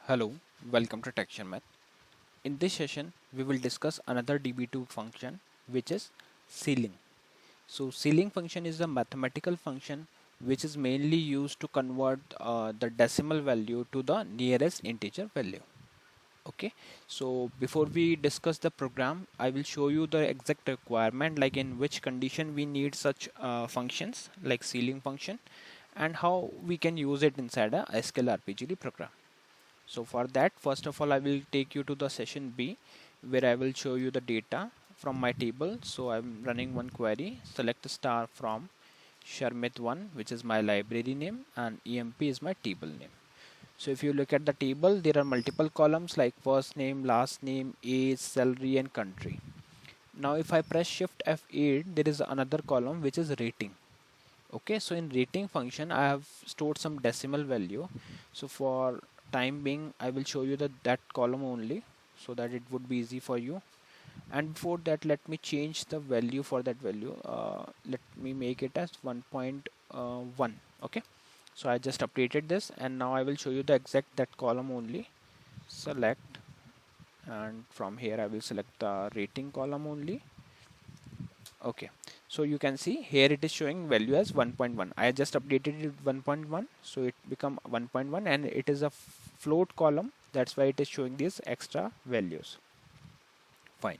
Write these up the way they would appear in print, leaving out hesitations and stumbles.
Hello, welcome to Sharmit. In this session, we will discuss another DB2 function, which is ceiling. So ceiling function is a mathematical function which is mainly used to convert the decimal value to the nearest integer value. Okay, so before we discuss the program, I will show you the exact requirement, like in which condition we need such functions like ceiling function and how we can use it inside a SQLRPGLE program. So for that, first of all, I will take you to the session B, where I will show you the data from my table. So I'm running one query, select a star from Sharmit1, which is my library name, and EMP is my table name. So if you look at the table, there are multiple columns like first name, last name, age, salary, and country. Now if I press Shift F8, there is another column which is rating. Okay, so in rating function I have stored some decimal value. So for time being I will show you that column only, so that it would be easy for you. And before that, let me change the value for that value. Let me make it as 1.1. Okay, so I just updated this, and now I will show you the exact that column only. Select, and from here I will select the rating column only. Okay, so you can see here it is showing value as 1.1. I just updated it 1.1, so it become 1.1, and it is a float column, that's why it is showing these extra values. Fine.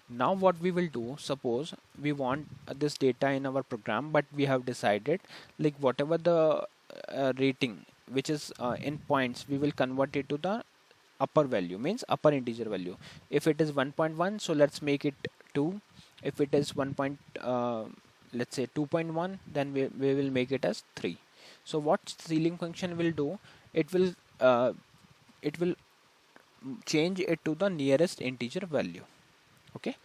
Now what we will do, suppose we want this data in our program, but we have decided like whatever the rating which is in points, we will convert it to the upper value, means upper integer value. If it is 1.1, so let's make it 2. If it is 1. Let's say 2.1, then we will make it as 3. So what ceiling function will do, it will change it to the nearest integer value. Okay,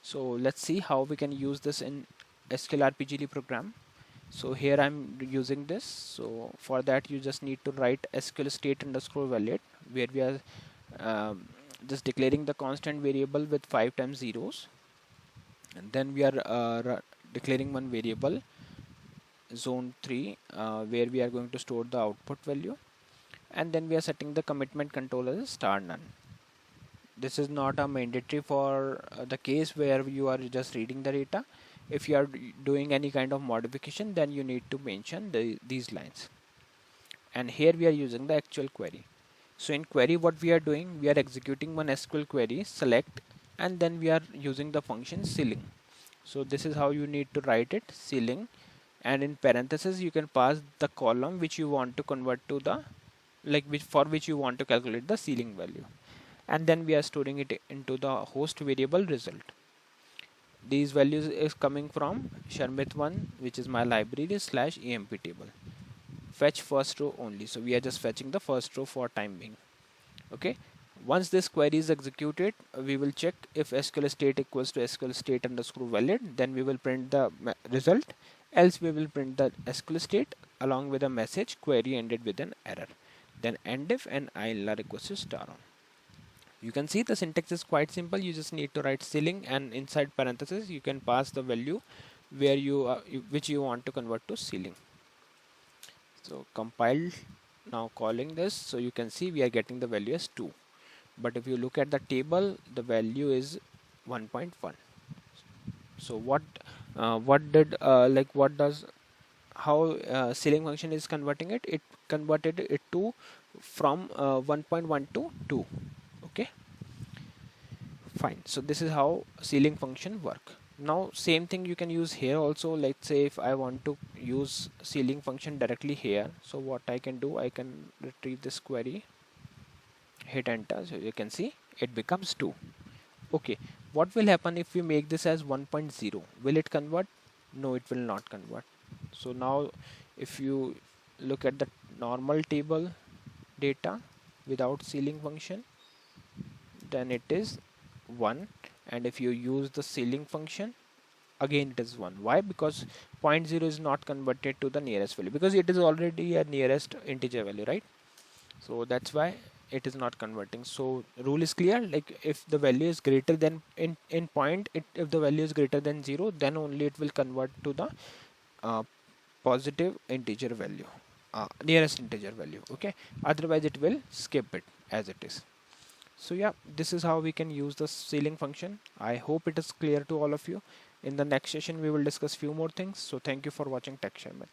so let's see how we can use this in SQLRPGLE program. So here I'm using this. So for that you just need to write SQL state underscore valid, where we are just declaring the constant variable with 5 times zeros, and then we are declaring one variable zone3 where we are going to store the output value, and then we are setting the commitment control as star none. This is not a mandatory for the case where you are just reading the data. If you are doing any kind of modification, then you need to mention these lines. And here we are using the actual query. So in query, what we are doing, we are executing one SQL query, select, and then we are using the function ceiling. So this is how you need to write it, ceiling, and in parentheses you can pass the column which you want to convert to the, for which you want to calculate the ceiling value, and then we are storing it into the host variable result. These values is coming from Sharmit1, which is my library / EMP table. Fetch first row only, so we are just fetching the first row for time being. Okay, once this query is executed, we will check if SQL state equals to SQL state underscore valid, then we will print the result, else we will print the SQL state along with a message query ended with an error, then end if and ILR equals to star on. You can see the syntax is quite simple. You just need to write ceiling, and inside parentheses you can pass the value where which you want to convert to ceiling. So compile, now calling this, so you can see we are getting the value as 2, but if you look at the table, the value is 1.1. so what did what does how ceiling function is converting it, it converted it to from 1.1 to 2. Okay, fine. So this is how ceiling function work. Now same thing you can use here also. Let's say if I want to use ceiling function directly here, so what I can do, I can retrieve this query, hit enter, so you can see it becomes 2. Okay, what will happen if we make this as 1.0? Will it convert? No, it will not convert. So now if you look at the normal table data without ceiling function, then it is 1, and if you use the ceiling function, again it is 1. Why? Because 0.0 is not converted to the nearest value, because it is already a nearest integer value, right? So that's why it is not converting. So rule is clear, like if the value is greater than in point, if the value is greater than 0, then only it will convert to the positive integer value, nearest integer value. Okay, otherwise it will skip it. as it is. So yeah, this is how we can use the ceiling function. I hope it is clear to all of you. In the next session we will discuss few more things. So thank you for watching Tech Sharmit.